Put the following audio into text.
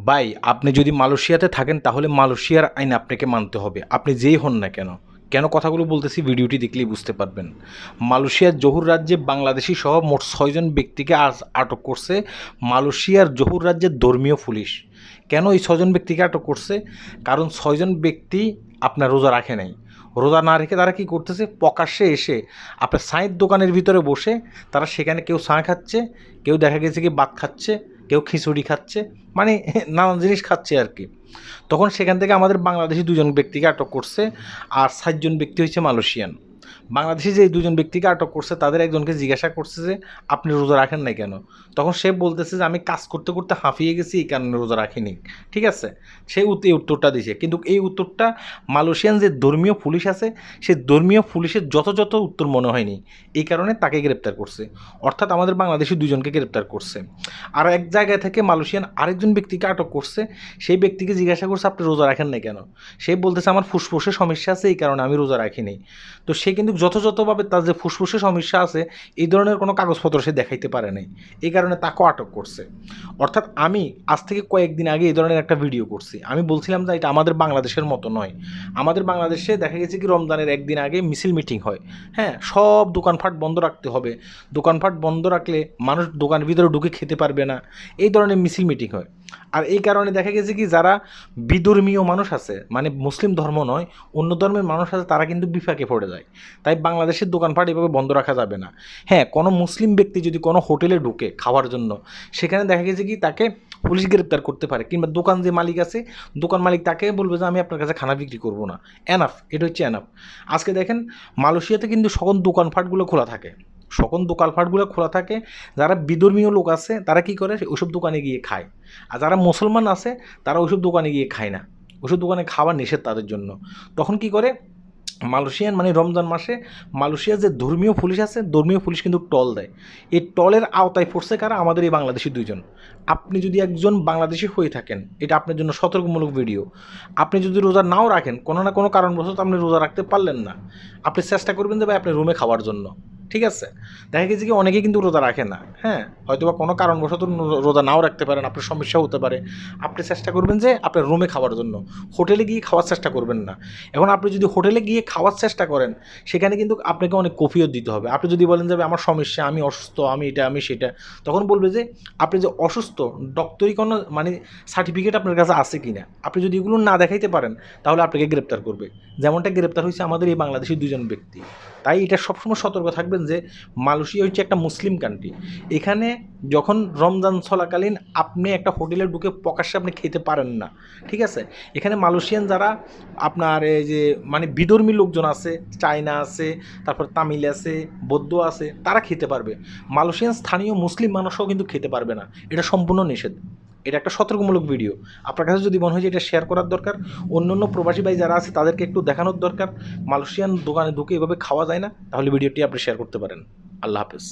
ভাই আপনি যদি মালয়েশিয়াতে থাকেন তাহলে মালয়েশিয়ার আইন আপনাকে মানতে হবে, আপনি যেই হন না কেন। কেন কথাগুলো বলতেছি ভিডিওটি দেখলেই বুঝতে পারবেন। মালয়েশিয়ার জহুর রাজ্যে বাংলাদেশি সহ মোট 6জন ব্যক্তিকে আজ আটক করছে মালয়েশিয়ার জহুর রাজ্যের ধর্মীয় পুলিশ। কেন এই 6জন ব্যক্তিকে আটক করছে? কারণ 6জন ব্যক্তি আপনার রোজা রাখে নাই। রোজা না রেখে তারা কী করতেছে, প্রকাশ্যে এসে আপনার চায়ের দোকানের ভিতরে বসে তারা সেখানে কেউ চা খাচ্ছে, কেউ দেখা গেছে কি ভাত খাচ্ছে, কেউ খিচুড়ি খাচ্ছে, মানে নানান জিনিস খাচ্ছে আর কি। তখন সেখান থেকে আমাদের বাংলাদেশি 2জন ব্যক্তিকে আটক করছে, আর 7জন ব্যক্তি হচ্ছে মালয়েশিয়ান। বাংলাদেশি যে 2জন ব্যক্তিকে আটক করছে তাদের একজনকে জিজ্ঞাসা করছে যে আপনি রোজা রাখেন নাই কেন? তখন সে বলতেছে যে আমি কাজ করতে করতে হাঁফিয়ে গেছি, এই কারণে রোজা রাখিনি। ঠিক আছে, সে এই উত্তরটা দিছে, কিন্তু এই উত্তরটা মালয়েশিয়ান যে ধর্মীয় পুলিশ আছে সেই ধর্মীয় পুলিশের যথাযথ উত্তর মনে হয়নি, এই কারণে তাকে গ্রেপ্তার করছে। অর্থাৎ আমাদের বাংলাদেশি 2জনকে গ্রেপ্তার করছে। আর এক জায়গায় থেকে মালয়েশিয়ান আরেকজন ব্যক্তিকে আটক করছে, সেই ব্যক্তিকে জিজ্ঞাসা করছে আপনি রোজা রাখেন না কেন? সে বলতেছে আমার ফুসফুসে সমস্যা আছে, এই কারণে আমি রোজা রাখিনি। তো সে কিন্তু যথাযথভাবে তার যে ফুসফুসে সমস্যা আছে এই ধরনের কোনো কাগজপত্র সে দেখাইতে পারে নাই, এই কারণে তাকেও আটক করছে। অর্থাৎ আমি আজ থেকে কয়েকদিন আগে এই ধরনের একটা ভিডিও করছি, আমি বলছিলাম যে এটা আমাদের বাংলাদেশের মতো নয়। আমাদের বাংলাদেশে দেখা গেছে কি রমজানের একদিন আগে মিছিল মিটিং হয়, হ্যাঁ, সব দোকানপাট বন্ধ রাখতে হবে, দোকানপাট বন্ধ রাখলে মানুষ দোকানের ভিতরে ঢুকে খেতে পারবে না, এই ধরনের মিছিল মিটিং হয়। আর এই কারণে দেখা গেছে কি যারা বিধর্মীয় মানুষ আছে, মানে মুসলিম ধর্ম নয় অন্য ধর্মের মানুষ আছে, তারা কিন্তু বিপাকে পড়ে যায়। তাই বাংলাদেশের দোকানপাট এভাবে বন্ধ রাখা যাবে না। হ্যাঁ, কোনো মুসলিম ব্যক্তি যদি কোনো হোটেলে ঢুকে খাওয়ার জন্য, সেখানে দেখা গেছে কি তাকে পুলিশ গ্রেপ্তার করতে পারে, কিংবা দোকান যে মালিক আছে দোকান মালিক তাকে বলবে যে আমি আপনার কাছে খানা বিক্রি করবো না। এনাফ, এটা হচ্ছে এনাফ। আজকে দেখেন মালয়েশিয়াতে কিন্তু সকল দোকানপাটগুলো খোলা থাকে, সকল দোকানপাটগুলো খোলা থাকে। যারা বিধর্মীয় লোক আছে তারা কি করে, ওইসব দোকানে গিয়ে খায়। আর যারা মুসলমান আছে তারা ওইসব দোকানে গিয়ে খায় না, ওইসব দোকানে খাওয়া নিষেধ তাদের জন্য। তখন কি করে মালয়েশিয়ান, মানে রমজান মাসে মালয়েশিয়ার যে ধর্মীয় পুলিশ আছে, ধর্মীয় পুলিশ কিন্তু টল দেয়। এই টলের আওতায় পড়ছে কারা? আমাদের এই বাংলাদেশি 2জন। আপনি যদি একজন বাংলাদেশি হয়ে থাকেন, এটা আপনার জন্য সতর্কমূলক ভিডিও। আপনি যদি রোজা নাও রাখেন, কোনো না কোনো কারণবশত আপনি রোজা রাখতে পারলেন না, আপনি চেষ্টা করবেন যে ভাই আপনি রুমে খাওয়ার জন্য। ঠিক আছে, দেখা গেছে কি অনেকেই কিন্তু রোজা রাখে না, হ্যাঁ, হয়তো বা কোনো কারণবশত রোজা নাও রাখতে পারেন, আপনার সমস্যা হতে পারে। আপনি চেষ্টা করবেন যে আপনার রুমে খাওয়ার জন্য, হোটেলে গিয়ে খাওয়ার চেষ্টা করবেন না। এখন আপনি যদি হোটেলে গিয়ে খাওয়ার চেষ্টা করেন, সেখানে কিন্তু আপনাকে অনেক কফিয়ত দিতে হবে। আপনি যদি বলেন যে আমার সমস্যা, আমি অসুস্থ, আমি এটা আমি সেটা, তখন বলবে যে আপনি যে অসুস্থ ডক্টরি কোনো মানে সার্টিফিকেট আপনার কাছে আছে কি না। আপনি যদি এগুলো না দেখাইতে পারেন তাহলে আপনাকে গ্রেপ্তার করবে, যেমনটা গ্রেপ্তার হয়েছে আমাদের এই বাংলাদেশি 2জন ব্যক্তি। তাই এটা সবসময় সতর্ক থাকবেন যে মালয়েশিয়া হচ্ছে একটা মুসলিম কান্ট্রি। এখানে যখন রমজান চলাকালীন আপনি একটা হোটেলে ঢুকে প্রকাশ্যে আপনি খেতে পারেন না। ঠিক আছে, এখানে মালয়েশিয়ান যারা আপনার এই যে মানে বিধর্মী লোকজন আছে, চায়না আছে, তারপর তামিল আছে, বৌদ্ধ আছে, তারা খেতে পারবে। মালয়েশিয়ান স্থানীয় মুসলিম মানুষও কিন্তু খেতে পারবে না, এটা সম্পূর্ণ নিষেধ। এটা একটা সতর্কমূলক ভিডিও। আপনার কাছে যদি মনে হয় যে এটা শেয়ার করার দরকার, অন্য অন্য প্রবাসী ভাই যারা আছে তাদেরকে একটু দেখানোর দরকার মালয়েশিয়ান দোকানে ঢুকে এভাবে খাওয়া যায় না, তাহলে ভিডিওটি আপনি শেয়ার করতে পারেন। আল্লাহ হাফেজ।